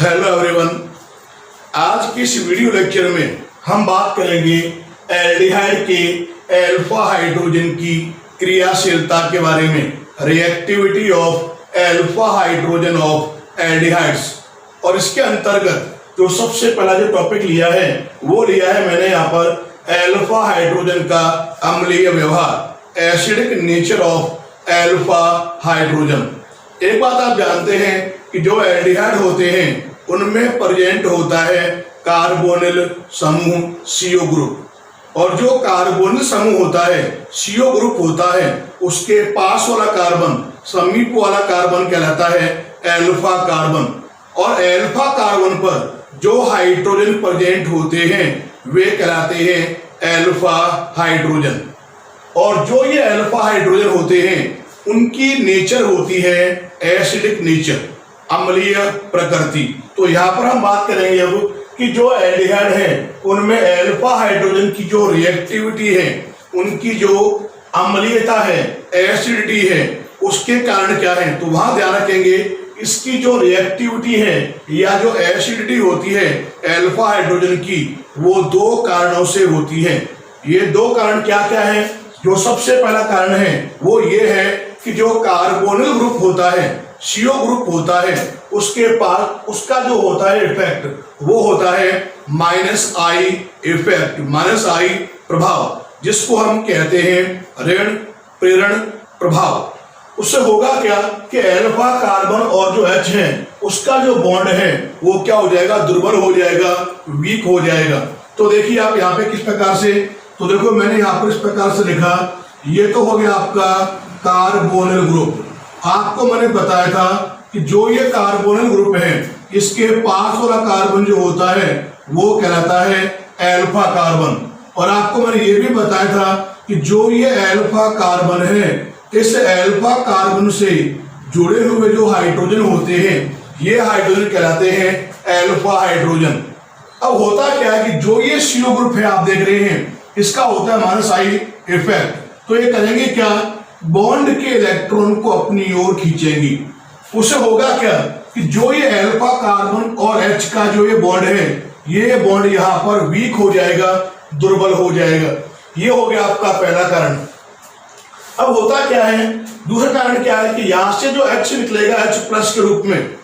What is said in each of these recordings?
Hello everyone, आज की इस वीडियो लेक्चर में हम बात करेंगे एल्डिहाइड के अल्फा हाइड्रोजन की क्रियाशीलता के बारे में, reactivity of alpha hydrogen of aldehydes. और इसके अंतर्गत जो सबसे पहला जो टॉपिक लिया है वो लिया है मैंने यहाँ पर अल्फा हाइड्रोजन का अम्लीय व्यवहार, acidic nature of alpha hydrogen. एक बात आप जानते हैं कि जो एल्डिहाइड होते हैं उनमें प्रेजेंट होता है कार्बोनिल समूह CO ग्रुप, और जो कार्बोनिल समूह होता है CO ग्रुप होता है उसके पास वाला कार्बन, समीप वाला कार्बन कहलाता है अल्फा कार्बन। और अल्फा कार्बन पर जो हाइड्रोजन प्रेजेंट होते हैं वे कहलाते हैं अल्फा हाइड्रोजन। और जो ये अल्फा हाइड्रोजन होते हैं उनकी नेचर होती है एसिडिक नेचर, अम्लीय प्रकृति। तो यहाँ पर हम बात करेंगे अब कि जो एल्डिहाइड है उनमें अल्फा हाइड्रोजन की जो रिएक्टिविटी है, उनकी जो अम्लीयता है, एसिडिटी है, उसके कारण क्या है। तो वहां ध्यान रखेंगे इसकी जो रिएक्टिविटी है या जो एसिडिटी होती है अल्फा हाइड्रोजन की, वो दो कारणों से होती है। ये दो कारण क्या क्या है। जो सबसे पहला कारण है वो ये है कि जो कार्बोनिल ग्रुप होता है, CO ग्रुप होता है, उसके पास उसका जो होता है इफेक्ट वो होता है -I इफेक्ट, -I प्रभाव, जिसको हम कहते हैं ऋण प्रेरण प्रभाव। उससे होगा क्या कि अल्फा कार्बन और जो H है उसका जो बॉन्ड है वो क्या हो जाएगा, दुर्बल हो जाएगा, वीक हो जाएगा। तो देखिए आप यहाँ पे किस प्रकार से, तो देखो मैंने यहाँ पर इस प्रकार से लिखा, ये तो हो गया आपका कार्बोनिल ग्रुप। आपको मैंने बताया था कि जो ये कार्बोनिल ग्रुप है इसके पास वाला कार्बन जो होता है वो कहलाता है अल्फा कार्बन। और आपको मैंने ये भी बताया था कि जो ये अल्फा कार्बन है, इस अल्फा कार्बन से जुड़े हुए जो हाइड्रोजन होते हैं ये हाइड्रोजन कहलाते हैं अल्फा हाइड्रोजन। अब होता क्या है कि जो ये CO ग्रुप है आप देख रहे हैं, इसका होता है -I इफेक्ट। तो ये करेंगे क्या, बॉन्ड के इलेक्ट्रॉन को अपनी ओर खींचेंगी। उससे होगा क्या कि जो ये अल्फा कार्बन और H का जो ये बॉन्ड है, ये बॉन्ड यहाँ पर वीक हो जाएगा, दुर्बल हो जाएगा। ये हो गया आपका पहला कारण। अब होता क्या है, दूसरा कारण क्या है कि यहां से जो H निकलेगा H+ के रूप में,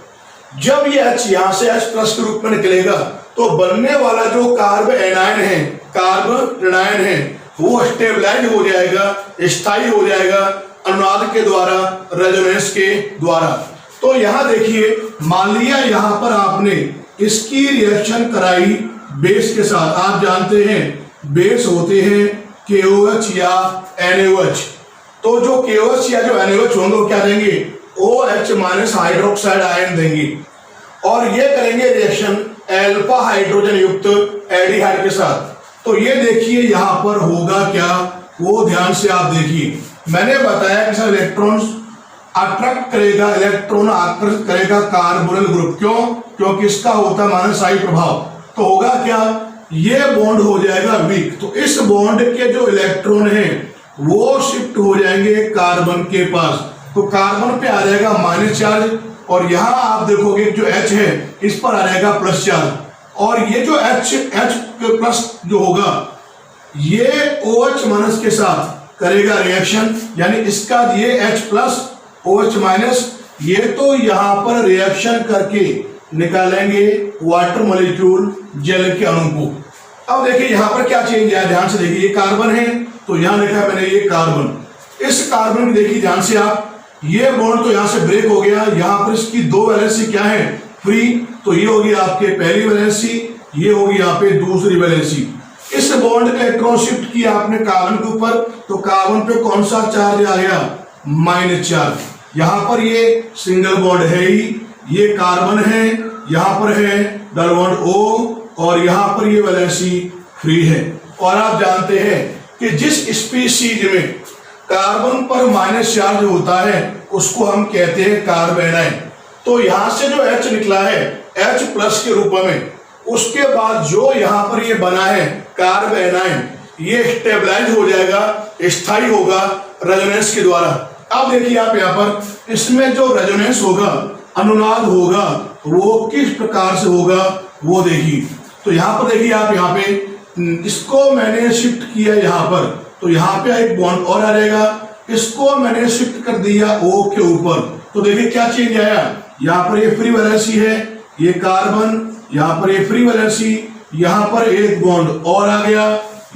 जब ये H यहां से H+ के रूप में निकलेगा तो बनने वाला जो कार्ब एनायन है, कार्ब ऋणायन है, वो स्टेबलाइज हो जाएगा, स्थायी हो जाएगा अनुनाद के द्वारा, रेजोनेंस के द्वारा। तो यहाँ देखिए, मान लिया यहाँ पर आपने इसकी रिएक्शन कराई बेस के साथ। आप जानते हैं बेस होते हैं KOH या NaOH। तो जो KOH या जो NaOH होंगे वो क्या देंगे, OH- हाइड्रोक्साइड आयन देंगे, और ये करेंगे रिएक्शन अल्फा हाइड्रोजन युक्त एल्डिहाइड के साथ। तो ये देखिए यहाँ पर होगा क्या, वो ध्यान से आप देखिए। मैंने बताया कि सर इलेक्ट्रॉन अट्रैक्ट करेगा, इलेक्ट्रॉन आकर्षित करेगा कार्बोनिल ग्रुप। क्यों? क्योंकि इसका होता है -I प्रभाव। तो होगा क्या, ये बॉन्ड हो जाएगा वीक। तो इस बॉन्ड के जो इलेक्ट्रॉन है वो शिफ्ट हो जाएंगे कार्बन के पास। तो कार्बन पे आ जाएगा माइनस चार्ज, और यहाँ आप देखोगे जो H है इस पर आ जाएगा प्लस चार्ज। और ये जो H+ जो होगा ये OH- के साथ करेगा रिएक्शन, यानी इसका ये H+ OH- ये तो यहाँ पर रिएक्शन करके निकालेंगे वाटर मॉलिक्यूल, जल के अणु को। अब देखिए यहाँ पर क्या चेंज है, ध्यान से देखिए। ये कार्बन है तो यहाँ लिखा है मैंने ये कार्बन। इस कार्बन की देखिए ध्यान से आप, ये बॉन्ड तो यहाँ से ब्रेक हो गया। यहाँ पर इसकी दो वैलेंसी क्या है, फ्री। तो ये होगी आपके पहली वैलेंसी, ये होगी यहाँ पे दूसरी वैलेंसी। इस बॉन्ड का इलेक्ट्रॉन शिफ्ट किया आपने कार्बन के ऊपर, तो कार्बन पे कौन सा चार्ज आ गया, माइनस चार्ज। यहाँ पर ये सिंगल बॉन्ड है ही, ये कार्बन है, यहाँ पर है डबल बॉन्ड O, और यहाँ पर ये वैलेंसी फ्री है। और आप जानते हैं कि जिस स्पीशीज में कार्बन पर माइनस चार्ज होता है उसको हम कहते हैं कार्ब एनायन। तो यहां से जो H निकला है H+ के रूप में, उसके बाद जो यहाँ पर ये बना है कार्ब एनायन, ये स्टेबलाइज हो जाएगा, स्थायी होगा रेजोनेंस के द्वारा। अब देखिए आप यहाँ पर इसमें जो रेजोनेंस होगा, अनुनाद होगा, वो किस प्रकार से होगा वो देखिए। तो यहाँ पर देखिए आप, यहाँ पे इसको मैंने शिफ्ट किया यहाँ पर, तो यहाँ पे एक बॉन्ड और आ जाएगा, इसको मैंने शिफ्ट कर दिया O के ऊपर, तो देखिए क्या चेंज आया। यहाँ पर ये फ्री वैलेंसी है, ये कार्बन, यहाँ पर ये फ्री वैलेंसी, यहाँ पर एक बॉन्ड और आ गया,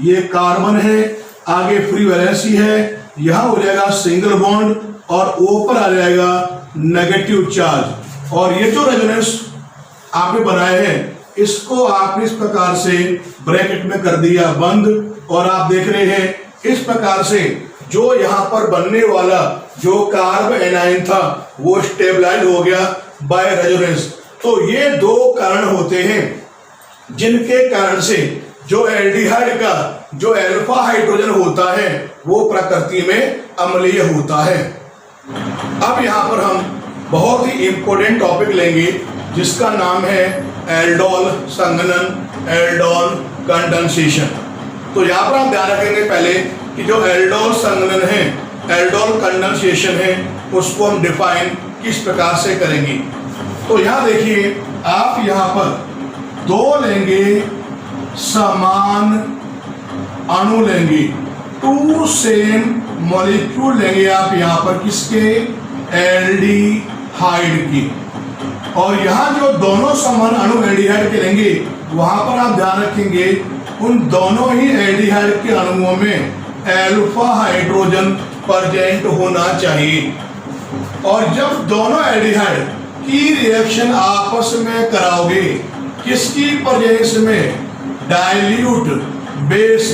ये कार्बन है, आगे फ्री वैलेंसी है, यहाँ हो जाएगा सिंगल बॉन्ड और O पर आ जाएगा नेगेटिव चार्ज। और ये जो रेजोनेंस आपने बनाए हैं इसको आपने इस प्रकार से ब्रैकेट में कर दिया बंद, और आप देख रहे हैं इस प्रकार से जो यहाँ पर बनने वाला जो कार्ब एनाइन था वो स्टेबलाइज हो गया बाय रेजोनेंस। तो ये दो कारण होते हैं जिनके कारण से जो एल्डिहाइड का जो अल्फा हाइड्रोजन होता है वो प्रकृति में अम्लीय होता है। अब यहाँ पर हम बहुत ही इंपॉर्टेंट टॉपिक लेंगे जिसका नाम है एल्डोल संघनन, एल्डोल कंडेंसेशन। तो यहाँ पर हम ध्यान रखेंगे पहले कि जो एल्डोल संघनन है, एल्डोल कंडेंसेशन है, उसको हम डिफाइन किस प्रकार से करेंगे। तो यहाँ देखिए आप यहाँ पर दो लेंगे, समान अणु लेंगे, टू सेम मॉलिक्यूल लेंगे आप यहाँ पर किसके, एल्डिहाइड की। और यहाँ जो दोनों समान अणु एल्डिहाइड के लेंगे वहां पर आप ध्यान रखेंगे उन दोनों ही एल्डिहाइड के अणुओं में अल्फा हाइड्रोजन प्रेजेंट होना चाहिए। और जब दोनों एल्डिहाइड की रिएक्शन आपस में कराओगे किसकी प्रेजेंस में, डाइल्यूट बेस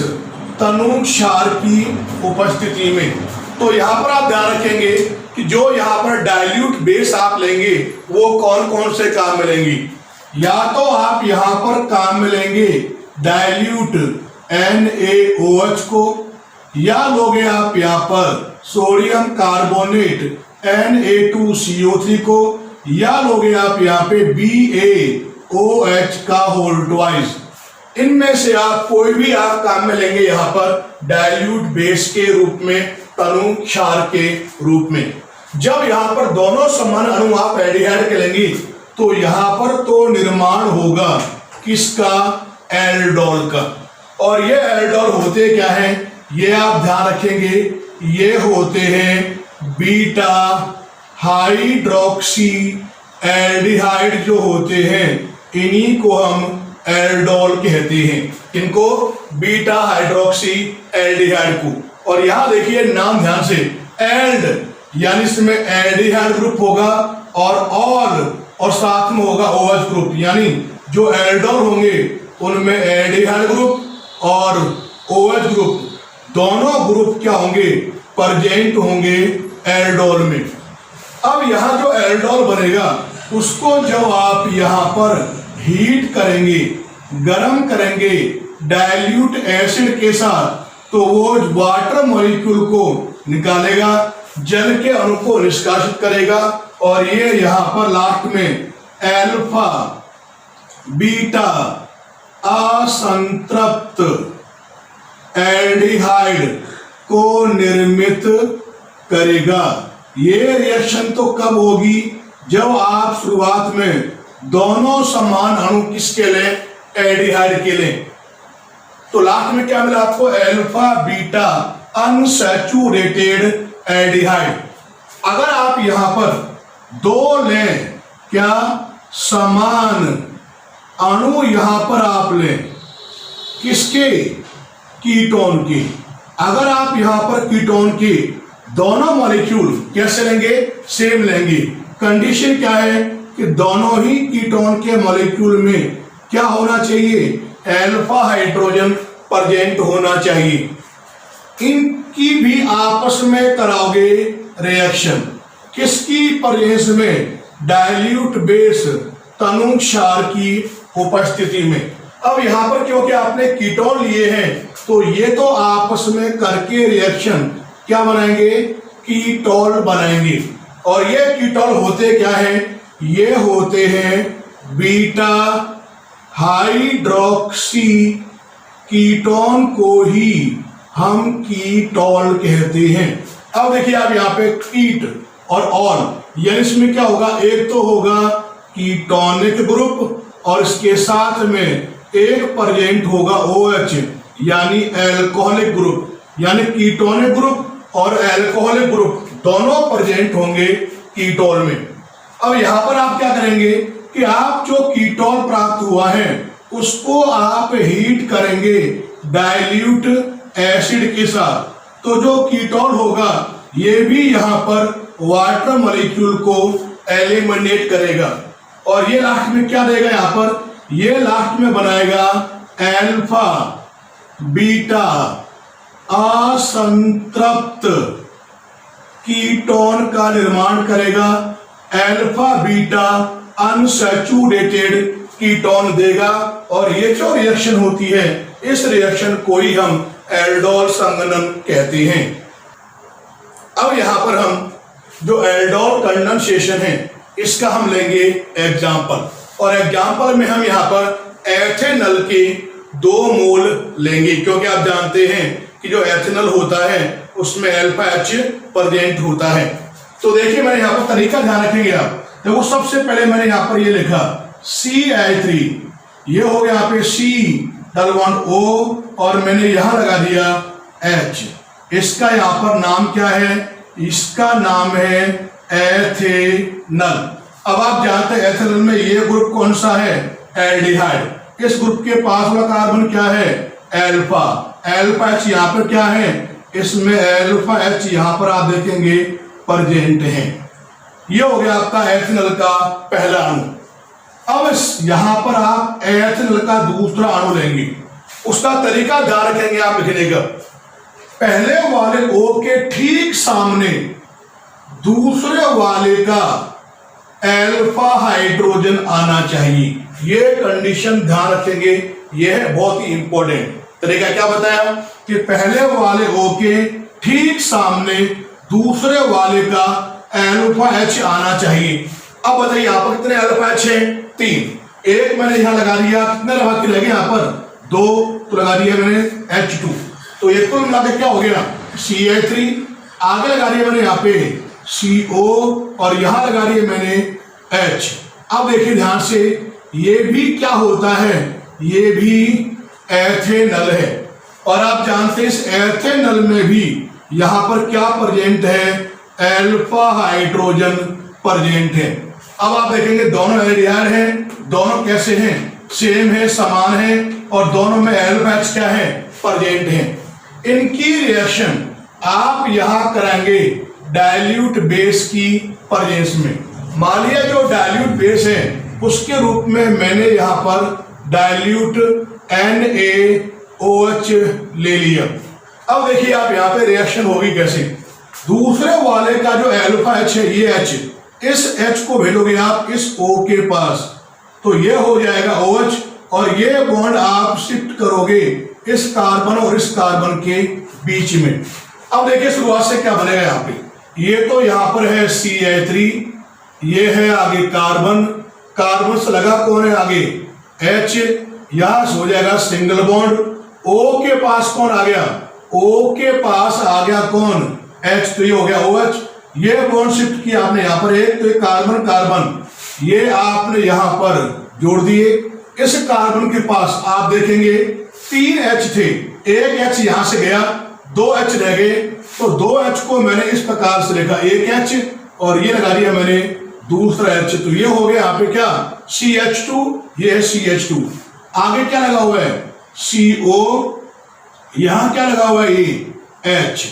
तनु क्षार की उपस्थिति में। तो यहाँ पर आप ध्यान रखेंगे कि जो यहाँ पर डाइल्यूट बेस आप लेंगे वो कौन कौन से काम में लेंगे। या तो आप यहाँ पर काम में लेंगे डाइल्यूट NaOH को, या लोगे आप यहाँ पर सोडियम कार्बोनेट Na2CO3 को, या लोगे आप यहाँ पे BaOH का होल ट्वाइस। इनमें से आप कोई भी आप काम में लेंगे यहाँ पर डाइल्यूट बेस के रूप में, तनु क्षार के रूप में। जब यहाँ पर दोनों समान अणु आप एल्डिहाइड के लेंगे तो यहाँ पर तो निर्माण होगा किसका, एल्डोल का। और ये एल्डोल होते क्या हैं, ये आप ध्यान रखेंगे, ये होते हैं बीटा हाइड्रोक्सी एल्डिहाइड जो होते हैं इन्हीं को हम एल्डोल कहते हैं। इनको बीटा हाइड्रोक्सी एल्डिहाइड को। और यहां देखिए नाम ध्यान से, एल्ड यानी इसमें एल्डिहाइड ग्रुप होगा और साथ में होगा OH ग्रुप, यानी जो एल्डोल होंगे उनमें एल्डिहाइड ग्रुप और OH ग्रुप दोनों ग्रुप क्या होंगे, प्रेजेंट होंगे एल्डोल में। अब यहाँ जो एल्डोल बनेगा उसको जब आप यहाँ पर हीट करेंगे, गर्म करेंगे डाइल्यूट एसिड के साथ, तो वो वाटर मॉलिक्यूल को निकालेगा, जल के अणु को निष्कासित करेगा, और ये यहाँ पर लास्ट में अल्फा बीटा असंतृप्त एल्डिहाइड को निर्मित करेगा। ये रिएक्शन तो कब होगी, जब आप शुरुआत में दोनों समान अणु किसके लें, एल्डिहाइड के लें। तो लास्ट में क्या मिला आपको, अल्फा बीटा अनसैचुरेटेड एल्डिहाइड। अगर आप यहां पर दो लें, क्या समान अणु यहां पर आप लें किसके, कीटोन के। अगर आप यहां पर कीटोन के दोनों मॉलिक्यूल कैसे लेंगे, सेम लेंगे। कंडीशन क्या है कि दोनों ही कीटोन के मॉलिक्यूल में क्या होना चाहिए, अल्फा हाइड्रोजन प्रेजेंट होना चाहिए। इनकी भी आपस में कराओगे रिएक्शन किसकी प्रेजेंस में, डाइल्यूट बेस तनु क्षार की उपस्थिति में। अब यहां पर क्योंकि आपने कीटोन लिए हैं तो ये तो आपस में करके रिएक्शन क्या बनाएंगे, कीटोल बनाएंगे। और ये कीटोल होते क्या हैं, ये होते हैं बीटा हाइड्रोक्सी कीटोन को ही हम कीटोल कहते हैं। अब देखिए आप यहाँ पे कीट और ऑल, यानी इसमें क्या होगा, एक तो होगा कीटोनिक ग्रुप और इसके साथ में एक प्रेजेंट होगा OH यानी एल्कोहलिक ग्रुप, यानी कीटोनिक ग्रुप और एल्कोहलिक ग्रुप दोनों प्रेजेंट होंगे कीटोन में। अब यहां पर आप क्या करेंगे कि आप जो कीटोन प्राप्त हुआ है उसको आप हीट करेंगे डाइल्यूट एसिड के साथ, तो जो कीटोन होगा ये भी यहां पर वाटर मॉलिक्यूल को एलिमिनेट करेगा और ये लास्ट में क्या देगा, यहां पर ये लास्ट में बनाएगा अल्फा बीटा असंतृप्त कीटोन का निर्माण करेगा, अल्फा बीटा अनसैचुरेटेड कीटोन देगा और ये जो रिएक्शन होती है इस रिएक्शन को ही हम एल्डोल संघनन कहते हैं। अब यहां पर हम जो एल्डोल कंडेंसेशन है इसका हम लेंगे एग्जांपल, और एग्जांपल में हम यहां पर एथेनॉल के 2 मोल लेंगे, क्योंकि आप जानते हैं कि जो एथेनॉल होता है उसमें अल्फा H प्रेजेंट होता है। तो देखिए मैंने यहाँ पर तरीका ध्यान रखेंगे आप, देखो सबसे पहले मैंने यहाँ पर ये लिखा CH3, ये हो गया यहाँ पे C डबल बॉन्ड O और मैंने यहां लगा दिया H। इसका यहाँ पर नाम क्या है, इसका नाम है एथेनॉल। अब आप जानते हैं एथेनॉल में ये ग्रुप कौन सा है, एल्डिहाइड। इस ग्रुप के पास वाला कार्बन क्या है, अल्फा, अल्फा H यहाँ पर क्या है, इसमें अल्फा H यहाँ पर आप देखेंगे प्रेजेंट है। ये हो गया आपका एथेनॉल का पहला अणु। अब यहां पर आप एथेनॉल का दूसरा अणु लेंगे, उसका तरीका ध्यान रखेंगे आप लिखने का, पहले वाले O के ठीक सामने दूसरे वाले का अल्फा हाइड्रोजन आना चाहिए। ये कंडीशन ध्यान रखेंगे, ये है बहुत ही इंपॉर्टेंट। तरीका क्या बताया कि पहले वाले O के ठीक सामने दूसरे वाले का अल्फा H आना चाहिए। अब बताइए यहाँ पर कितने अल्फा H है, 3। एक मैंने यहां लगा दिया, कितने लगा के लगे यहाँ पर 2, तो लगा दिया मैंने H2, तो ये कुल मिलाकर क्या हो गया CH3। आगे लगा दिया मैंने यहाँ पे CO और यहां लगा दिया मैंने H। अब देखिए ध्यान से, ये भी क्या होता है, ये भी एथेनॉल है और आप जानते हैं इस एथेनॉल में भी यहां पर क्या प्रेजेंट है, अल्फा हाइड्रोजन प्रेजेंट है। अब आप देखेंगे दोनों एल्डिहाइड हैं, दोनों कैसे हैं, सेम है, समान है और दोनों में अल्फा H क्या है, प्रेजेंट है। इनकी रिएक्शन आप यहां कराएंगे डाइल्यूट बेस की प्रेजेंस में। मान लिया जो डाइल्यूट बेस है उसके रूप में मैंने यहां पर डाइल्यूट NaOH ले लिया। अब देखिए आप यहां पे रिएक्शन होगी कैसे, दूसरे वाले का जो अल्फा H है ये H, इस H को भेजोगे आप इस O के पास तो ये हो जाएगा OH और ये बॉन्ड आप शिफ्ट करोगे इस कार्बन और इस कार्बन के बीच में। अब देखिए शुरुआत से क्या बनेगा, यहाँ पे ये तो यहाँ पर है CH3, ये है आगे कार्बन, कार्बन से लगा कौन है आगे H, यहां से हो जाएगा सिंगल बॉन्ड। O के पास कौन आ गया, O के पास आ गया कौन H, तो ये हो गया OH। ये बॉन्ड शिफ्ट किया आपने यहाँ पर एक, तो ये कार्बन कार्बन ये आपने यहां पर जोड़ दिए। इस कार्बन के पास आप देखेंगे 3 H थे, एक H यहां से गया, 2 H रह गए, तो 2 H को मैंने इस प्रकार से लिखा, एक H और ये लगा दिया मैंने दूसरा H, तो ये हो गया यहाँ पे क्या CH2, ये है CH2। आगे क्या लगा हुआ है CO, यहां क्या लगा हुआ है ये H।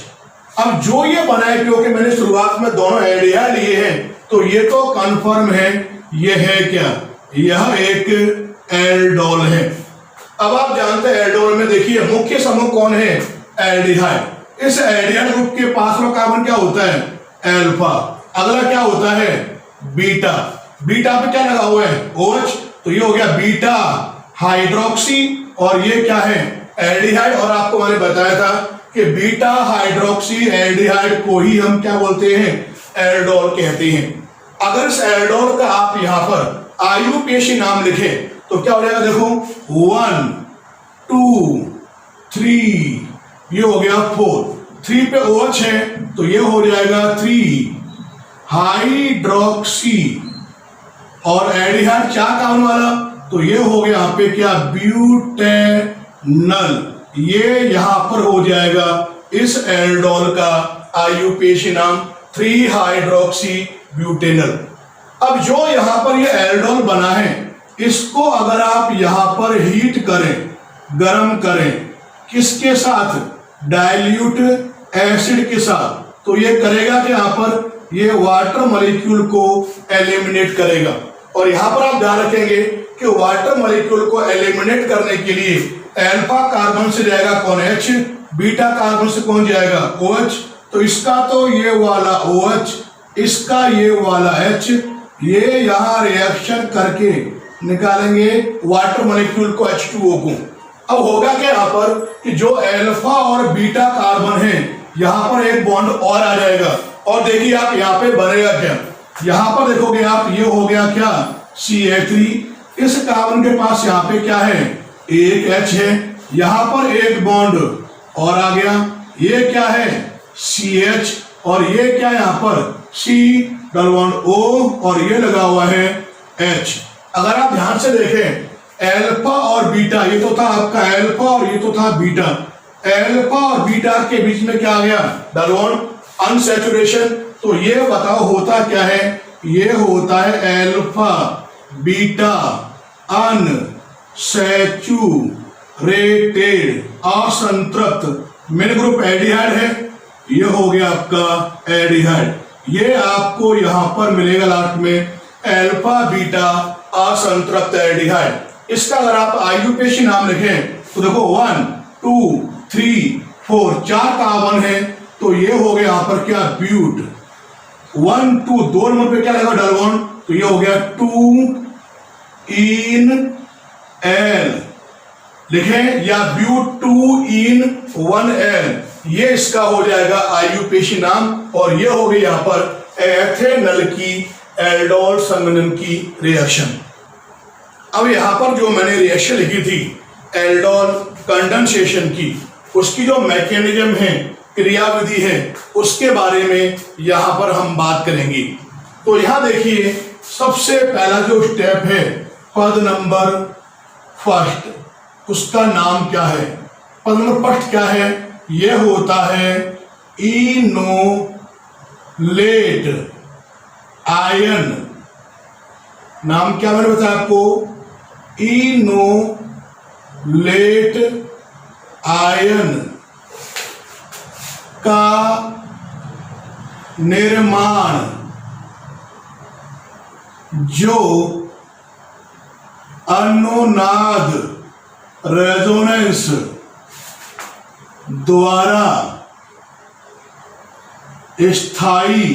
अब जो ये बना है, क्योंकि मैंने शुरुआत में दोनों एल्डिहाइड लिए हैं तो ये तो कंफर्म है, ये है क्या, यह एक एल्डोल है। अब आप जानते हैं एल्डोल में देखिए मुख्य समूह कौन है, एल्डिहाइड। इस एल्डिहाइड ग्रुप के पास में कार्बन क्या होता है, अल्फा। अगला क्या होता है, बीटा। बीटा पे क्या लगा हुआ है OH, तो ये हो गया बीटा हाइड्रोक्सी और ये क्या है एल्डिहाइड। और आपको मैंने बताया था कि बीटा हाइड्रोक्सी एल्डिहाइड को ही हम क्या बोलते हैं, एल्डोल कहते हैं। अगर इस एल्डोल का आप यहां पर IUPAC नाम लिखे तो क्या हो जाएगा, देखो 1 2 3, ये हो गया 4, 3 पे OH है तो ये हो जाएगा 3 हाइड्रोक्सी और एल्डिहाइड क्या कार्बन वाला, तो ये हो गया यहाँ पे क्या, ब्यूटेनल। ये यहाँ पर हो जाएगा इस एल्डोल का आईयूपीएसी नाम 3 हाइड्रोक्सी ब्यूटेनल। अब जो यहाँ पर ये एल्डोल बना है, इसको अगर आप यहाँ पर हीट करें, गर्म करें, किसके साथ, डाइल्यूट एसिड के साथ, तो ये करेगा कि यहाँ पर ये वाटर मॉलिक्यूल को एलिमिनेट करेगा। और यहाँ पर आप ध्यान रखेंगे कि वाटर मॉलिक्यूल को एलिमिनेट करने के लिए अल्फा कार्बन से जाएगा कौन, H, बीटा कार्बन से कौन जाएगा, OH। तो इसका तो ये वाला OH, इसका ये वाला H, ये यहाँ रिएक्शन करके निकालेंगे वाटर मॉलिक्यूल को, H2O को। अब होगा क्या यहाँ पर कि जो अल्फा और बीटा कार्बन है, यहाँ पर एक बॉन्ड और आ जाएगा। और देखिए आप यहाँ पे बनेगा क्या, यहाँ पर देखोगे आप, ये हो गया क्या, CH3। इस कार्बन के पास यहाँ पे क्या है, एक H है, यहाँ पर एक बॉन्ड और आ गया, ये क्या है, CH, और ये क्या यहाँ पर C डबल बॉन्ड O, और ये लगा हुआ है H। अगर आप ध्यान से देखें, अल्फा और बीटा, ये तो था आपका अल्फा और ये तो था बीटा, अल्फा और बीटा के बीच में क्या आ गया, डबल बॉन्ड, अनसैचुरेशन। तो ये बताओ होता क्या है, ये होता है अल्फा बीटा अनसैचुरेटेड, असंतृप्त। मेन ग्रुप एल्डिहाइड है, ये हो गया आपका एल्डिहाइड। ये आपको यहां पर मिलेगा लास्ट में अल्फा बीटा असंतृप्त एल्डिहाइड। इसका अगर आप आईयूपीएसी नाम लिखें तो देखो 1 2 3 4 4 कार्बन है, तो ये हो गया यहाँ पर क्या, ब्यूट। 1 2 2 नंबर पे क्या लगेगा, डबल बॉन्ड, तो ये हो गया 2 इन एल लिखें, या ब्यूट 2 इन 1 एल, ये इसका हो जाएगा आईयूपीएसी नाम। और ये हो गई यहाँ पर एथेनल की एल्डोल संघनन की रिएक्शन। अब यहाँ पर जो मैंने रिएक्शन लिखी थी एल्डोल कंडेंसेशन की, उसकी जो मैकेनिज्म है, क्रियाविधि है, उसके बारे में यहाँ पर हम बात करेंगे। तो यहाँ देखिए, सबसे पहला जो स्टेप है, पद नंबर फर्स्ट, उसका नाम क्या है, पद नंबर फर्स्ट क्या है, यह होता है इनोलेट आयन। नाम क्या मैंने बताया आपको, इनोलेट आयन का निर्माण जो अनुनाद रेजोनेंस द्वारा स्थायी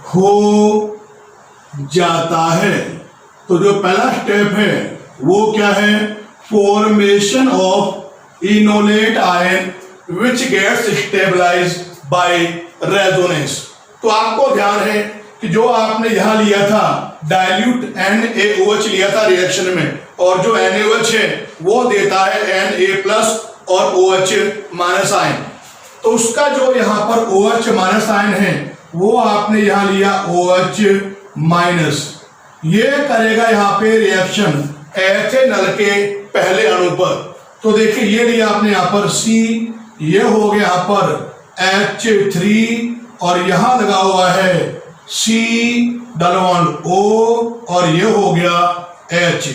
हो जाता है। तो जो पहला स्टेप है वो क्या है, formation of enolate ion which gets stabilised by resonance. तो आपको ध्यान है कि जो आपने यहां लिया था डाइल्यूट NaOH लिया था रिएक्शन में, और जो NaOH है वो देता है Na+ और OH- आयन। तो उसका जो यहाँ पर OH- आयन है वो आपने यहां लिया OH-। ये करेगा यहाँ पे रिएक्शन एथेनल के पहले अणु पर। तो देखिए ये लिया आपने यहाँ पर C, ये हो गया यहाँ पर H3, और यहां लगा हुआ है C डबल बॉन्ड O, और ये हो गया H।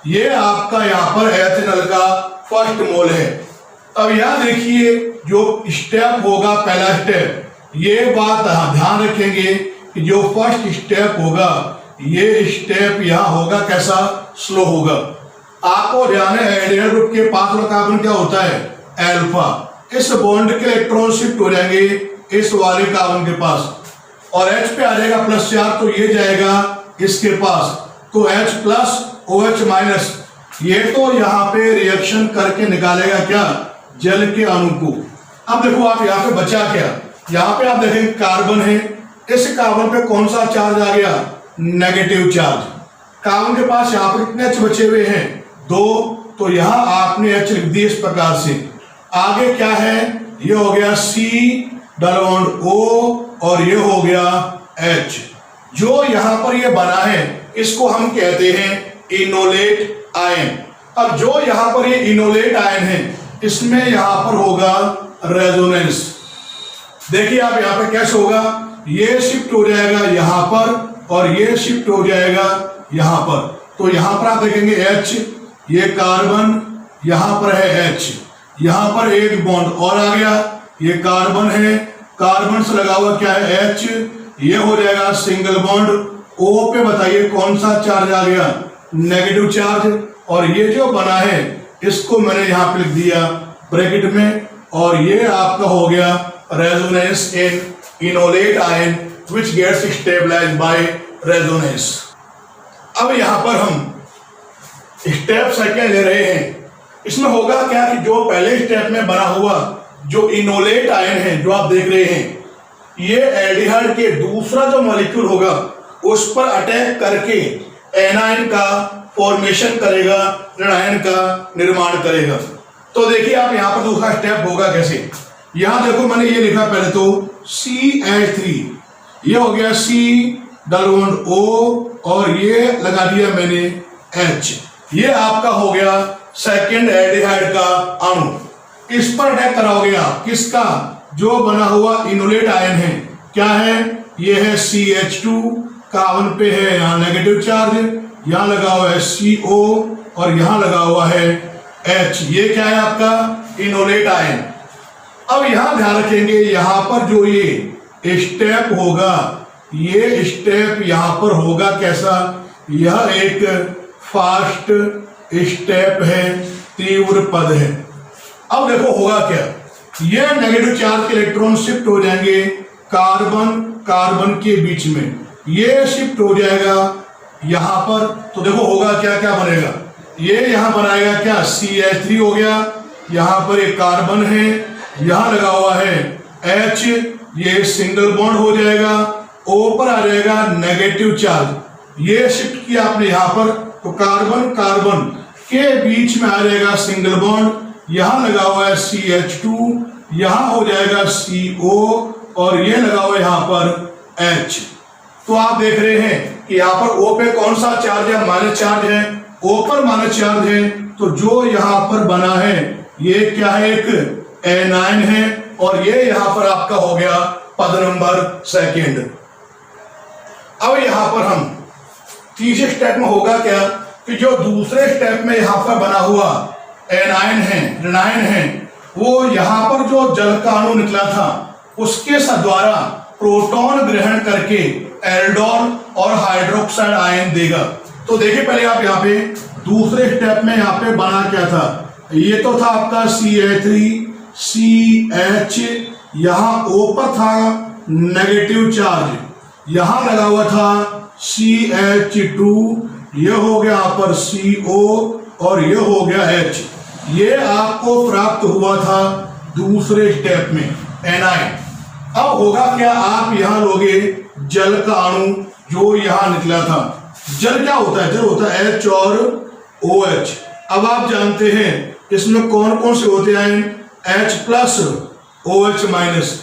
ये आपका यहाँ पर एथेनल का फर्स्ट मोल है। अब यहां देखिए जो स्टेप होगा, पहला स्टेप, ये बात ध्यान रखेंगे कि जो फर्स्ट स्टेप होगा, ये स्टेप यहां होगा कैसा, स्लो होगा। आपको ध्यान है एल्डिहाइड ग्रुप के पास वाला कार्बन क्या होता है, अल्फा। इस बॉन्ड के इलेक्ट्रॉन शिफ्ट हो जाएंगे इस वाले कार्बन के पास, और H पे आ जाएगा +4, तो ये जाएगा इसके पास, तो H+ OH-। ये तो यहाँ पे रिएक्शन करके निकालेगा क्या, जल के अणु को। अब देखो आप यहाँ पे बचा क्या, यहाँ पे आप देखें कार्बन है, इस कार्बन पे कौन सा चार्ज आ गया, नेगेटिव चार्ज। कार्बन के पास यहाँ पर कितने H बचे हुए हैं, 2, तो यहाँ आपने H लिख दिया इस प्रकार से। आगे क्या है, ये हो गया C डबल बॉन्ड O, और ये हो गया H। जो यहां पर ये बना है इसको हम कहते हैं इनोलेट आयन। अब जो यहां पर ये इनोलेट आयन है इसमें यहां पर होगा रेजोनेंस। देखिए आप यहां पे कैसे होगा, ये शिफ्ट हो जाएगा यहां पर और ये शिफ्ट हो जाएगा यहां पर। तो यहां पर आप देखेंगे H, ये कार्बन, यहां पर है H, यहां पर एक बॉन्ड और आ गया, ये कार्बन है, कार्बन से लगा हुआ क्या है H, ये हो जाएगा सिंगल बॉन्ड। O पे बताइए कौन सा चार्ज आ गया, नेगेटिव चार्ज। और ये जो बना है इसको मैंने यहां पे लिख दिया ब्रैकेट में, और ये आपका हो गया resonance in enolate ion which gets stabilised by resonance. अब यहां पर हम स्टेप सेकंड ले रहे हैं। इसमें होगा क्या कि जो पहले स्टेप में बना हुआ जो इनोलेट आयन है जो आप देख रहे हैं, ये एल्डिहाइड के दूसरा जो मॉलिक्यूल होगा उस पर अटैक करके एनायन का फॉर्मेशन करेगा, ऋणायन का निर्माण करेगा। तो देखिए आप यहां पर दूसरा स्टेप होगा कैसे। यहां देखो मैंने ये लिखा पहले तो CH3, ये हो गया C डबल बॉन्ड O और ये लगा दिया मैंने H, ये आपका हो गया सेकेंड एल्डिहाइड का अणु। इस पर अटैक कराओगे आप किसका, जो बना हुआ इनोलेट आयन है, क्या है, ये है CH2, कार्बन पे है यहाँ नेगेटिव चार्ज, यहाँ लगा हुआ है CO और यहाँ लगा हुआ है H, ये क्या है आपका इनोलेट आयन। अब यहां ध्यान रखेंगे यहां पर जो ये स्टेप होगा, ये स्टेप यहां पर होगा कैसा, यह एक फास्ट स्टेप है, तीव्र पद है। अब देखो होगा क्या, ये नेगेटिव चार्ज के इलेक्ट्रॉन शिफ्ट हो जाएंगे कार्बन कार्बन के बीच में, ये शिफ्ट हो जाएगा यहां पर। तो देखो होगा क्या, क्या बनेगा, ये यहां बनाएगा क्या CH3 हो गया, यहां पर एक कार्बन है, यहां लगा हुआ है H, ये सिंगल बॉन्ड हो जाएगा, O पर आ जाएगा नेगेटिव चार्ज, ये शिफ्ट किया आपने यहां पर, तो कार्बन कार्बन के बीच में आ जाएगा सिंगल बॉन्ड, यहां लगा हुआ है CH2, यहां हो जाएगा CO और ये लगा हुआ है यहां पर H। तो आप देख रहे हैं कि यहां पर O पे कौन सा चार्ज है, माइनस चार्ज है, O पर माइनस चार्ज है। तो जो यहां पर बना है ये क्या है, एक एनायन है, और ये यहां पर आपका हो गया पद नंबर सेकेंड। अब यहां पर हम तीसरे स्टेप में होगा क्या कि जो दूसरे स्टेप में यहां पर बना हुआ एनायन है, ऋणायन है, वो यहां पर जो जल का अणु निकला था उसके द्वारा प्रोटॉन ग्रहण करके एल्डोल और हाइड्रोक्साइड आयन देगा। तो देखिए पहले आप यहाँ पे दूसरे स्टेप में यहाँ पे बना क्या था, ये तो था आपका CH3 CH, यहां O पर था नेगेटिव चार्ज, यहां लगा हुआ था CH2, ये हो गया यहाँ पर CO और ये हो गया H, ये आपको प्राप्त हुआ था दूसरे स्टेप में एनायन। अब होगा क्या, आप यहां लोगे जल का अणु जो यहां निकला था। जल क्या होता है, जल होता है H और OH। अब आप जानते हैं इसमें कौन कौन से होते हैं, H प्लस OH माइनस।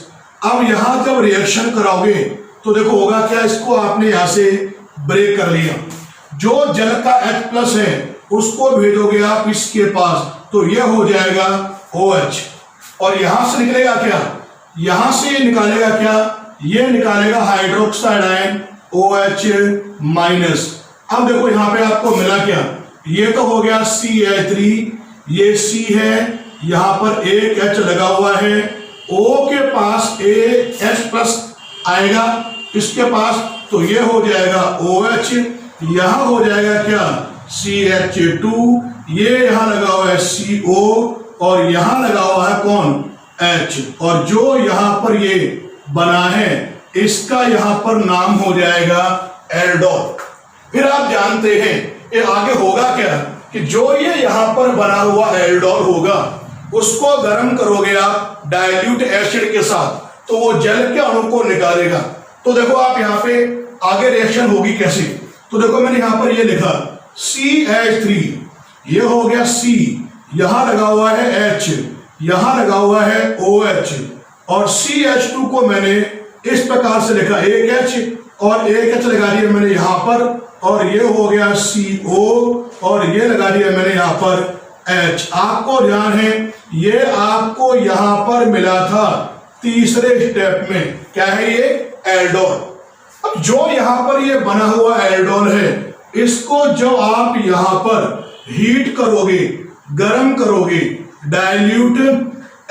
अब यहां जब रिएक्शन कराओगे तो देखो होगा क्या, इसको आपने यहां से ब्रेक कर लिया, जो जल का H प्लस है उसको भेजोगे आप इसके पास, तो यह हो जाएगा OH, और यहां से निकलेगा क्या, यहां से निकालेगा क्या, ये निकालेगा हाइड्रोक्साइड आयन OH माइनस। अब देखो यहां पे आपको मिला क्या, ये तो हो गया CH3, ये C है, यहां पर एक H लगा हुआ है, O के पास एक H प्लस आएगा इसके पास, तो ये हो जाएगा OH, यहां हो जाएगा क्या CH2, ये यहां लगा हुआ है CO और यहां लगा हुआ है कौन H, और जो यहां पर ये बना है इसका यहां पर नाम हो जाएगा एल्डोल। फिर आप जानते हैं ये आगे होगा क्या कि जो ये यहां पर बना हुआ एल्डोल होगा उसको गर्म करोगे आप डाइल्यूट एसिड के साथ, तो वो जल के अणु को निकालेगा। तो देखो आप यहाँ पे आगे रिएक्शन होगी कैसे, तो देखो मैंने यहां पर ये लिखा CH3, ये हो गया C, यहां लगा हुआ है H, यहां लगा हुआ है OH, और CH2 को मैंने इस प्रकार से लिखा, एक H और एक H लगा दिया मैंने यहाँ पर, और ये हो गया CO, और ये लगा दिया मैंने यहाँ पर H। आपको ध्यान है ये आपको यहाँ पर मिला था तीसरे स्टेप में, क्या है ये एल्डोल। अब जो यहाँ पर ये बना हुआ एल्डोल है, इसको जो आप यहाँ पर हीट करोगे, गर्म करोगे डाइल्यूट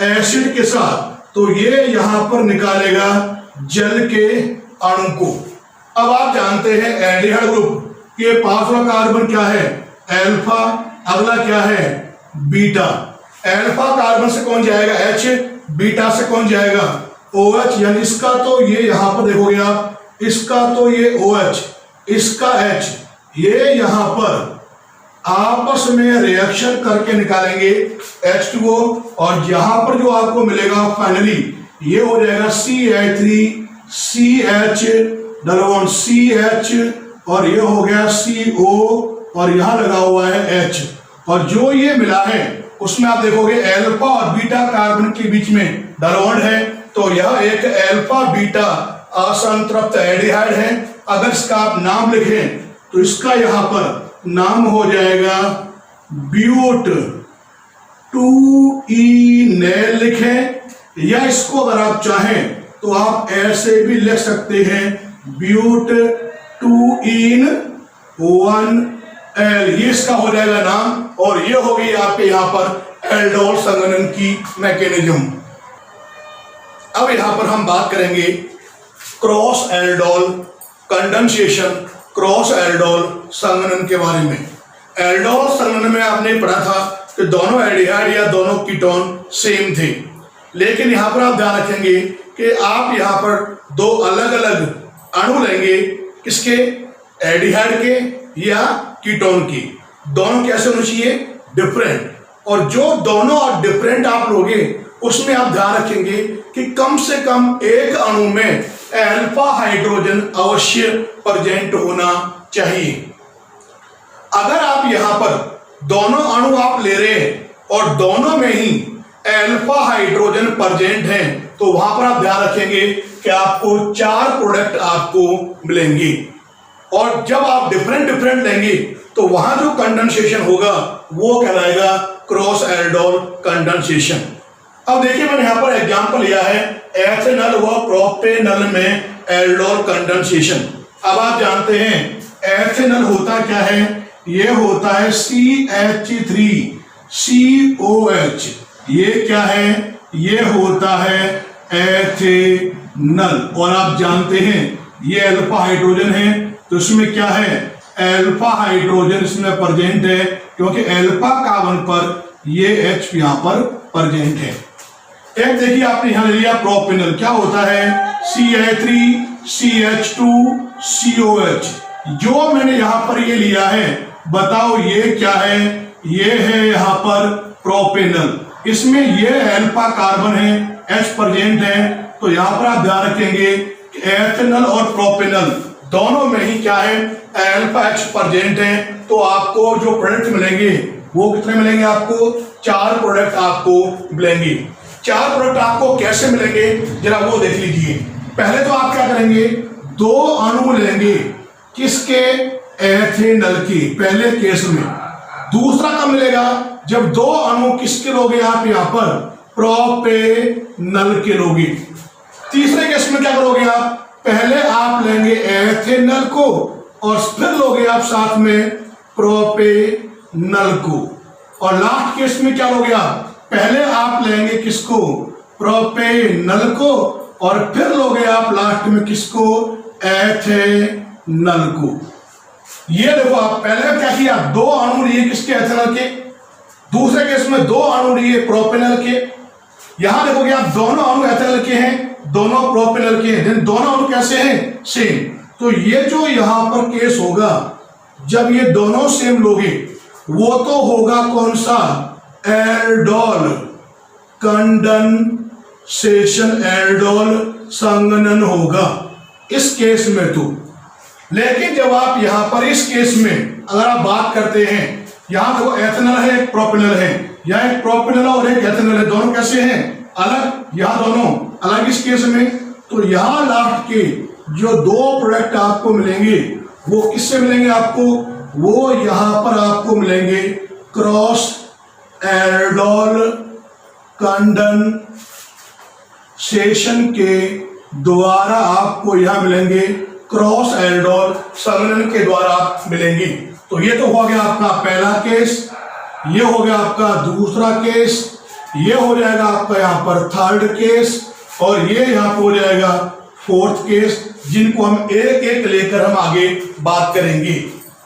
एसिड के साथ, तो ये यहाँ पर निकालेगा जल के अणु को। अब आप जानते हैं एल्डिहाइड ग्रुप, ये पांचवा कार्बन क्या है अल्फा, अगला क्या है बीटा। अल्फा कार्बन से कौन जाएगा H, बीटा से कौन जाएगा OH, यानी इसका तो ये यहां पर देखोगे आप, इसका तो ये OH, इसका H, ये यहां पर आपस में रिएक्शन करके निकालेंगे H2O, और यहां पर जो आपको मिलेगा फाइनली ये हो जाएगा CH3CH डबल CH, और ये हो गया CO, और यहां लगा हुआ है H। और जो ये मिला है उसमें आप देखोगे अल्फा और बीटा कार्बन के बीच में डबल बॉन्ड है, तो यह एक अल्फा बीटा असंतृप्त एल्डिहाइड है। अगर इसका आप नाम लिखें तो इसका यहां पर नाम हो जाएगा ब्यूट 2-ईनेल लिखें, या इसको अगर आप चाहें तो आप ऐसे भी लिख सकते हैं ब्यूट 2-इन-1-एल, ये इसका हो जाएगा नाम। और ये हो गई आपके यहां पर एल्डोल संघनन की मैकेनिज्म। अब यहां पर हम बात करेंगे cross aldol condensation, cross aldol संघनन के बारे में। एल्डोल संघनन में आपने पढ़ा था कि दोनों एल्डिहाइड या दोनों कीटोन सेम थे, लेकिन यहां पर आप ध्यान रखेंगे कि आप यहां पर दो अलग अलग अणु लेंगे, किसके एल्डिहाइड के या कीटोन की। दोनों कैसे होने चाहिए डिफरेंट, और जो दोनों डिफरेंट आप लोगे उसमें आप ध्यान रखेंगे कि कम से कम एक अणु में अल्फा हाइड्रोजन अवश्य प्रेजेंट होना चाहिए। अगर आप यहां पर दोनों अणु आप ले रहे हैं और दोनों में ही अल्फा हाइड्रोजन प्रेजेंट है, तो वहां पर आप ध्यान रखेंगे कि आपको 4 प्रोडक्ट आपको मिलेंगे। और जब आप डिफरेंट डिफरेंट लेंगे तो वहां जो कंडेंसेशन होगा वो कहलाएगा क्रॉस एल्डोल कंडेंसेशन। अब देखिए मैंने यहां पर एग्जांपल लिया है एथेनॉल व प्रोपेनॉल में एल्डोल कंडेंसेशन। अब आप जानते हैं एथेनॉल होता क्या है, ये होता है CH3COH, ये क्या है, ये होता है एथेनॉल। और आप जानते हैं ये अल्फा हाइड्रोजन है, तो इसमें क्या है अल्फा हाइड्रोजन इसमें प्रेजेंट है, क्योंकि अल्फा कार्बन पर ये H यहां पर प्रेजेंट है। एक देखिए आपने यहां ले लिया प्रोपेनॉल, क्या होता है CH3CH2COH। जो मैंने यहां पर ये लिया है, बताओ ये क्या है, ये है यहां पर प्रोपेनॉल। इसमें ये अल्फा कार्बन है, H प्रेजेंट है, तो यहां पर आप ध्यान रखेंगे कि एथेनॉल और प्रोपेनॉल दोनों में ही क्या है अल्फा H प्रेजेंट है। तो आपको जो प्रोडक्ट मिलेंगे वो कितने मिलेंगे, आपको 4 प्रोडक्ट आपको मिलेंगे। 4 प्रोडक्ट आपको कैसे मिलेंगे जरा वो देख लीजिए। पहले तो आप क्या करेंगे, 2 अणु लेंगे, किसके एथेनॉल की पहले केस में। दूसरा कब मिलेगा, जब 2 अणु किसके लोगे आप यहां पर प्रोपेनॉल के लोगे। तीसरे केस में क्या करोगे आप, पहले आप लेंगे एथेनॉल को और फिर लोगे आप साथ में प्रोपेनॉल को। और लास्ट केस में क्या लोगे आप, पहले आप लेंगे किसको प्रोपेनॉल को और फिर लोगे आप लास्ट में किसको एथेनॉल को। ये देखो आप पहले क्या किया, 2 अणु लिए किसके एथेनॉल के, दूसरे केस में 2 अणु लिए प्रोपेनॉल के। यहां देखोगे आप दोनों अणु एथेनॉल के हैं, दोनों प्रोपेनॉल के हैं, दोनों अणु कैसे हैं सेम। तो ये जो यहां पर केस होगा, जब ये दोनों सेम लोगे वो तो होगा कौन सा एल्डोल कंडेंसेशन, एल्डोल संघनन होगा इस केस में। तो लेकिन जब आप यहां पर इस केस में अगर आप बात करते हैं, यहां देखो एथेनॉल है एक प्रोपेनॉल है, यहां एक प्रोपेनॉल और एक एथेनॉल है, दोनों कैसे हैं अलग, यहां दोनों अलग इस केस में। तो यहां लास्ट के जो दो प्रोडक्ट आपको मिलेंगे वो किससे मिलेंगे आपको? वो यहां पर आपको मिलेंगे क्रॉस एल्डोल कंडेंसेशन के द्वारा आपको यहां मिलेंगे, क्रॉस एल्डोल संघनन के द्वारा मिलेंगी। तो ये तो हो गया आपका पहला केस, ये हो गया आपका दूसरा केस, ये हो जाएगा आपका यहाँ पर थर्ड केस, और ये यहाँ पर हो जाएगा फोर्थ केस, जिनको हम एक एक लेकर हम आगे बात करेंगे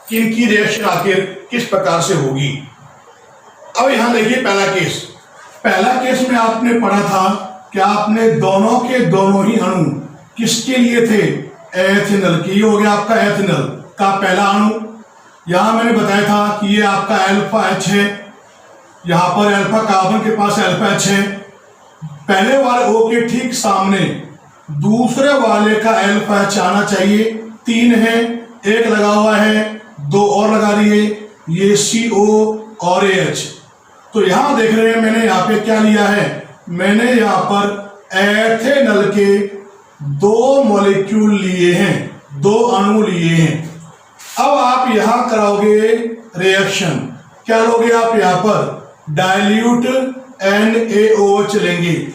कि इनकी रिएक्शन आखिर किस प्रकार से होगी। अब यहां देखिए पहला केस में आपने पढ़ा था कि आपने दोनों के दोनों ही अणु किसके लिए थे? एथिनल के। ये हो गया आपका एथिनल का पहला अणु। यहां मैंने बताया था कि ये आपका अल्फा एच है, यहां पर अल्फा कार्बन के पास अल्फा एच है, पहले वाले O के ठीक सामने दूसरे वाले का अल्फा एच आना चाहिए। 3 है, एक लगा हुआ है, 2 और लगा दिए, ये CO और AH। तो यहां देख रहे हैं मैंने यहाँ पे क्या लिया है, मैंने यहाँ पर एथेनल के 2 मॉलिक्यूल लिए हैं, 2 अणु लिए हैं। अब आप यहां कराओगे रिएक्शन, क्या लोगे आप? यहाँ पर डाइल्यूट NaOH लेंगे।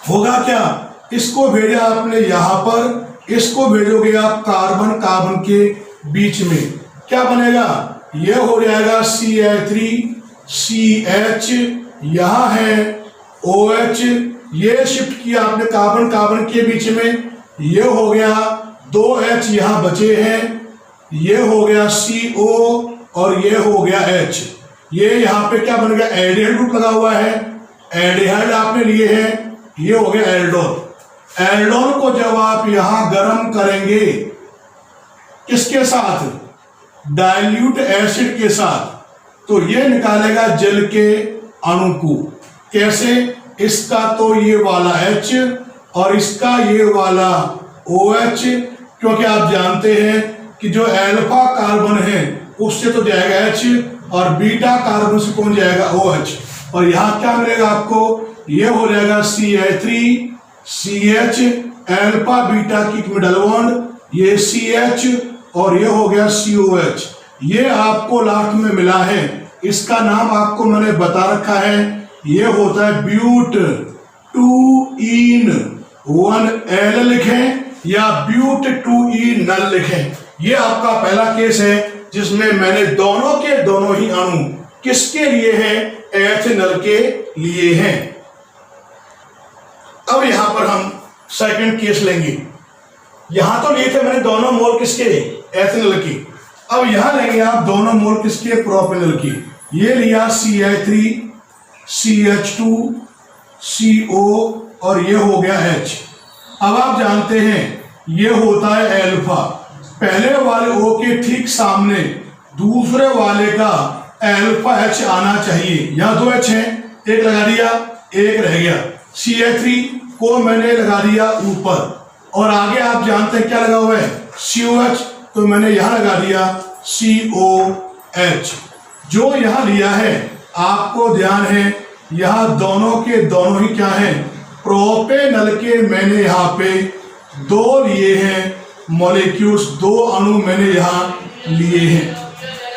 होगा क्या? इसको भेजा आपने यहां पर, इसको भेजोगे आप कार्बन कार्बन के बीच में, क्या बनेगा? ये हो जाएगा CH3CH, यहां है OH, ये शिफ्ट किया आपने कार्बन कार्बन के बीच में, ये हो गया 2H यहां बचे हैं, ये हो गया CO और ये हो गया H। ये यहां पे क्या बन गया? एल्डिहाइड ग्रुप लगा हुआ है, एल्डिहाइड आपने लिए हैं, ये हो गया एल्डोल। एल्डोल को जब आप यहां गर्म करेंगे किसके साथ? डाइल्यूट एसिड के साथ, तो ये निकालेगा जल के अणु को। कैसे? इसका तो ये वाला H और इसका ये वाला OH, क्योंकि आप जानते हैं कि जो अल्फा कार्बन है उससे तो जाएगा H और बीटा कार्बन से कौन जाएगा? OH। और यहां क्या मिलेगा आपको? ये हो जाएगा CH3CH, अल्फा बीटा की मिडल बॉन्ड, ये CH और ये हो गया COH। ये आपको लास्ट में मिला है, इसका नाम आपको मैंने बता रखा है, ये होता है ब्यूट 2ene1L लिखें या ब्यूट 2enal लिखें। ये आपका पहला केस है जिसमें मैंने दोनों के दोनों ही अणु किसके लिए हैं? एथिनल के लिए हैं। अब यहां पर हम सेकंड केस लेंगे। यहां तो लिए थे मैंने दोनों मोल किसके? एथिनल की। अब यहां लेंगे आप दोनों मोल किसके? प्रोपेनल की। ये लिया CH3CH2CO और ये हो गया H। अब आप जानते हैं ये होता है अल्फा, पहले वाले O के ठीक सामने दूसरे वाले का अल्फा H आना चाहिए। यहां 2 H है, एक लगा दिया, एक रह गया। CH3 को मैंने लगा दिया ऊपर, और आगे आप जानते हैं क्या लगा हुआ है? COH, तो मैंने यहां लगा दिया COH। जो यहां लिया है आपको ध्यान है, यहां दोनों के दोनों ही क्या हैं? प्रोपेनल के मैंने यहां पे 2 लिए हैं मॉलिक्यूल्स, 2 अणु मैंने यहां लिए हैं।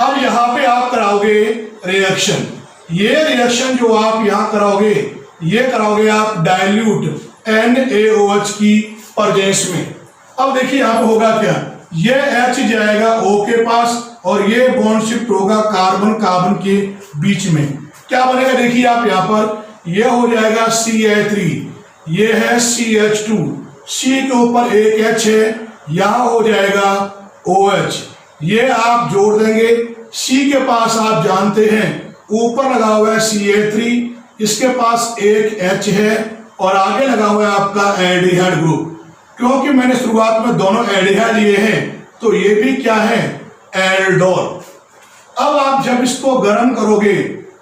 अब यहां पे आप कराओगे रिएक्शन। ये रिएक्शन जो आप यहां कराओगे, ये कराओगे आप डाइल्यूट NaOH की प्रेजेंस में। अब देखिए यहां पे होगा क्या? ये H जाएगा O के पास और ये बॉन्ड शिफ्ट होगा कार्बन कार्बन के बीच में। क्या बनेगा? देखिए आप यहां पर, ये हो जाएगा CH3, ये है CH2, C के ऊपर एक H है, यहां हो जाएगा OH। ये आप जोड़ देंगे, C के पास आप जानते हैं ऊपर लगा हुआ है CH3, इसके पास एक H है और आगे लगा हुआ है आपका एल्डिहाइड ग्रुप। क्योंकि मैंने शुरुआत में दोनों एल्डिहाइड लिए हैं तो ये भी क्या है? एल्डोल। अब आप जब इसको गर्म करोगे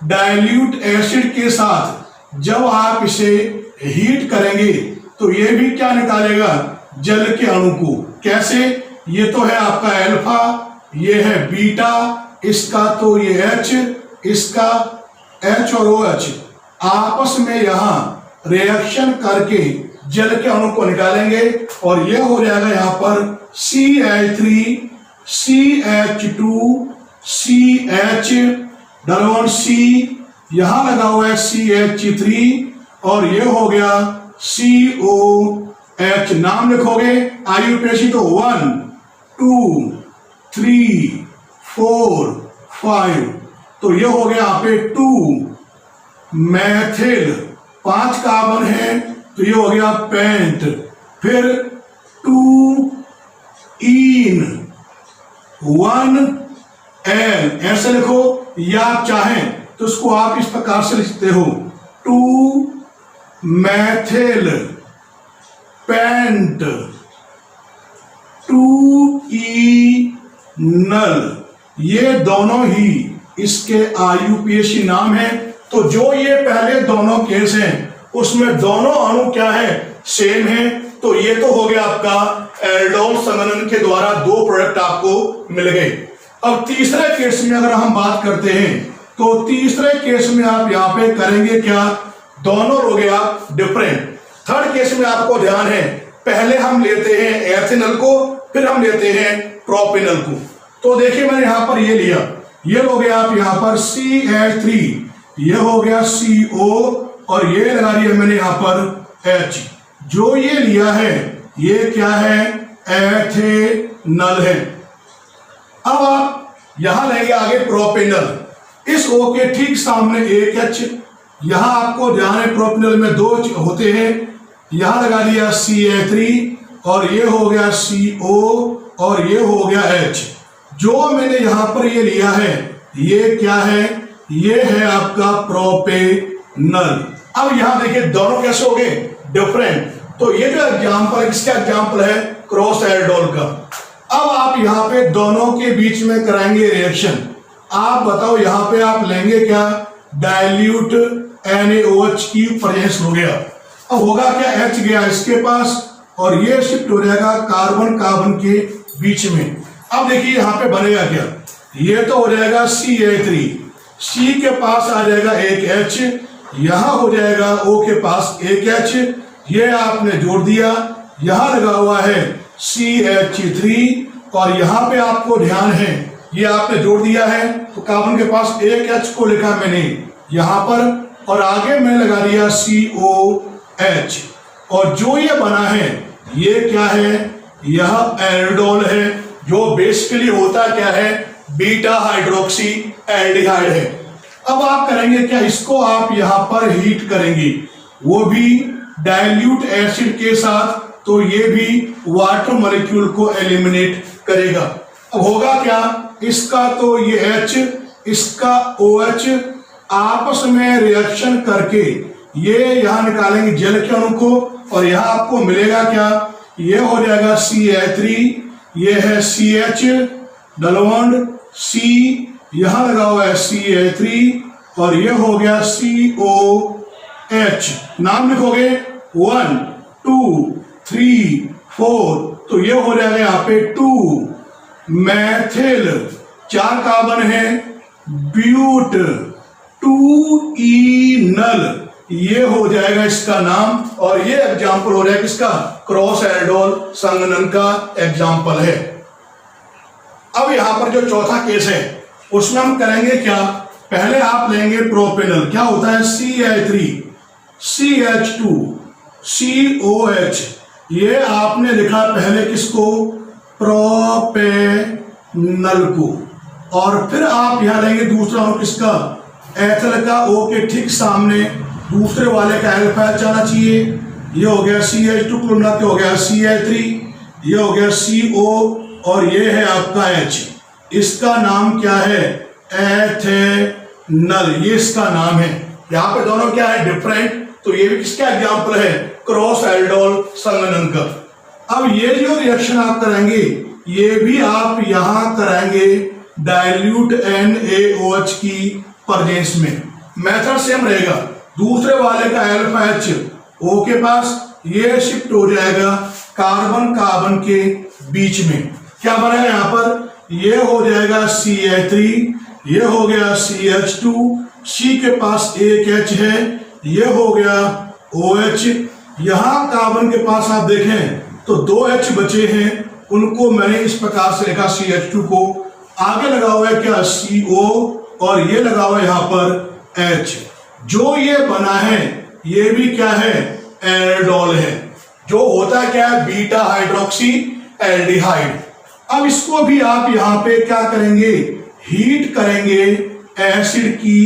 डाइल्यूट एसिड के साथ, जब आप इसे हीट करेंगे तो ये भी क्या निकालेगा? जल के अणु को। कैसे? ये तो है आपका अल्फा, ये है बीटा, इसका तो ये H, इसका H और OH आपस में यहां रिएक्शन करके जल के अणु को निकालेंगे और यह हो जाएगा यहाँ पर CH3 CH2 CH double C, यहां लगा हुआ है CH3 और यह हो गया COH। नाम लिखोगे आयुपेशी तो 1 2 3 4 5, तो यह हो गया यहाँ पे 2 मैथिल, 5 कार्बन है तो ये हो गया पेंट, फिर 2 इन 1 एल, ऐसे लिखो या आप चाहें तो उसको आप इस प्रकार से लिखते हो 2 मैथिल पेंट 2 इनल, ये दोनों ही इसके आयुपीएसी नाम है। तो जो ये पहले दोनों केस हैं उसमें दोनों अणु क्या है, सेम है। तो ये तो हो गया आपका एल्डोल संघनन के द्वारा 2 प्रोडक्ट आपको मिल गए। अब तीसरे केस में अगर हम बात करते हैं तो तीसरे केस में आप यहाँ पे करेंगे क्या, दोनों हो गया डिफरेंट। थर्ड केस में आपको ध्यान है, पहले हम लेते हैं एथिनल को, फिर हम लेते हैं प्रोपेनल को। तो देखिए मैंने यहां पर ये लिया, ये हो गया आप यहां पर CH3, ये हो गया CO और ये लगा लिया मैंने यहां पर H। जो ये लिया है ये क्या है, एथेनल है। अब आप यहां लेंगे आगे प्रोपेनल, इस O के ठीक सामने एक H, यहां आपको ध्यान है प्रोपेनल में 2 होते हैं, यहां लगा लिया CH3 और ये हो गया CO और ये हो गया H। जो मैंने यहां पर ये लिया है ये क्या है, ये है आपका प्रोपेनल। अब यहां देखिए दोनों कैसे हो गए, डिफरेंट। तो ये जो एग्जांपल, इसका एग्जांपल है क्रॉस एल्डोल का। अब आप यहां पे दोनों के बीच में कराएंगे रिएक्शन। आप बताओ यहां पे आप लेंगे क्या, डाइल्यूट NaOH की प्रेजेंस हो गया। अब होगा क्या, H गया इसके पास और ये शिफ्ट हो जाएगा कार्बन कार्बन के बीच में। अब देखिए यहां पे बनेगा क्या, ये तो हो जाएगा CH3, C के पास आ जाएगा एक H, यहां हो जाएगा O के पास एक H, ये आपने जोड़ दिया, यहां लगा हुआ है CH3 और यहां पे आपको ध्यान है ये आपने जोड़ दिया है, तो कार्बन के पास एक H को लिखा मैंने यहां पर और आगे मैंने लगा दिया COH। और जो ये बना है ये क्या है, यह एल्डोल है, जो बेसिकली होता क्या है, बीटा हाइड्रोक्सी एल्डिहाइड है। अब आप करेंगे क्या, इसको आप यहां पर हीट करेंगे, वो भी डाइल्यूट एसिड के साथ, तो ये भी वाटर मॉलिक्यूल को एलिमिनेट करेगा। अब होगा क्या, इसका तो ये H, इसका OH आपस में रिएक्शन करके ये यहां निकालेंगे जल के अणु को और यहां आपको मिलेगा क्या, ये हो जाएगा CH3, ये है CH डबल बॉन्ड C, यहां लगा हुआ है CH3 और ये हो गया COH। नाम लिखोगे 1 2 3 4, तो ये हो जाएगा यहाँ पे 2 मैथिल, 4 कार्बन है, ब्यूट 2 इनल, ये हो जाएगा इसका नाम। और ये एग्जाम्पल हो जाएगा किसका, क्रॉस एल्डोल संघनन का एग्जाम्पल है। अब यहां पर जो चौथा केस है उसमें हम करेंगे क्या, पहले आप लेंगे प्रोपेनल, क्या होता है CH3 CH2 COH, ये आपने लिखा पहले किसको, प्रोपेनल को, और फिर आप यहां लेंगे दूसरा अणु किसका, एथिल का, O के ठीक सामने दूसरे वाले का अल्फा H आना चाहिए, ये हो गया CH2 को मिला के हो गया CH3, ये हो गया CO और ये है आपका H, इसका नाम क्या है, एथेनल, ये इसका नाम है। यहाँ पे दोनों क्या है, डिफरेंट, तो ये भी किसका एग्जाम्पल है, क्रॉस एल्डोल संघनन का। अब ये जो रिएक्शन आप कराएंगे ये भी आप यहां कराएंगे डाइल्यूट NaOH की प्रेजेंस में। मेथड सेम रहेगा, दूसरे वाले का अल्फा H O के पास, ये शिफ्ट हो जाएगा कार्बन कार्बन के बीच में। क्या बनेगा यहाँ पर, ये हो जाएगा CH3, ये हो गया CH2, C के पास एक H है, ये हो गया OH, यहां कार्बन के पास आप देखें तो 2 H बचे हैं, उनको मैंने इस प्रकार से लिखा CH2 को, आगे लगा हुआ है क्या CO और ये लगा हुआ है यहां पर H। जो ये बना है ये भी क्या है एल्डोल है, जो होता है क्या है बीटा हाइड्रोक्सी एल्डिहाइड। अब इसको भी आप यहां पे क्या करेंगे हीट करेंगे एसिड की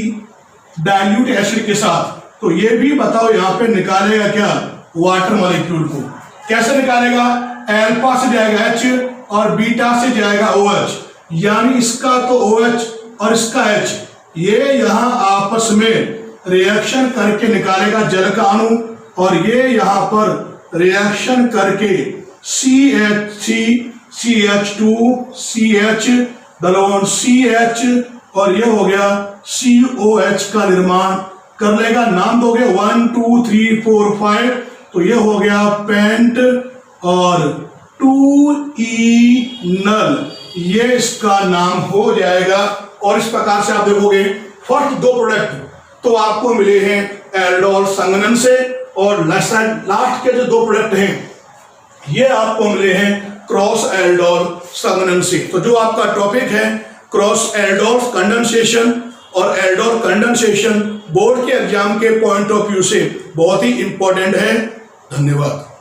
डाइल्यूट एसिड के साथ, तो ये भी बताओ यहां पे निकालेगा क्या वाटर मॉलिक्यूल को। कैसे निकालेगा, अल्फा से जाएगा H और बीटा से जाएगा OH, यानी इसका तो OH और इसका H, ये यहां आपस में रिएक्शन करके निकालेगा जल का अणु, और ये यहां पर रिएक्शन करके CH3 CH2 CH CH और ये हो गया COH का निर्माण कर लेगा। नाम दोगे 1 2 3 4 5, तो ये हो गया पेंट और 2 नल, ये इसका नाम हो जाएगा। और इस प्रकार से आप देखोगे फर्स्ट 2 प्रोडक्ट तो आपको मिले हैं एल्डोल संघनन से, और लास्ट के जो 2 प्रोडक्ट हैं ये आपको मिले हैं क्रॉस एल्डोल संघनन से। तो जो आपका टॉपिक है क्रॉस एल्डोल कंडेंसेशन और एल्डोल कंडेंसेशन बोर्ड के एग्जाम के पॉइंट ऑफ व्यू से बहुत ही इंपॉर्टेंट है। धन्यवाद।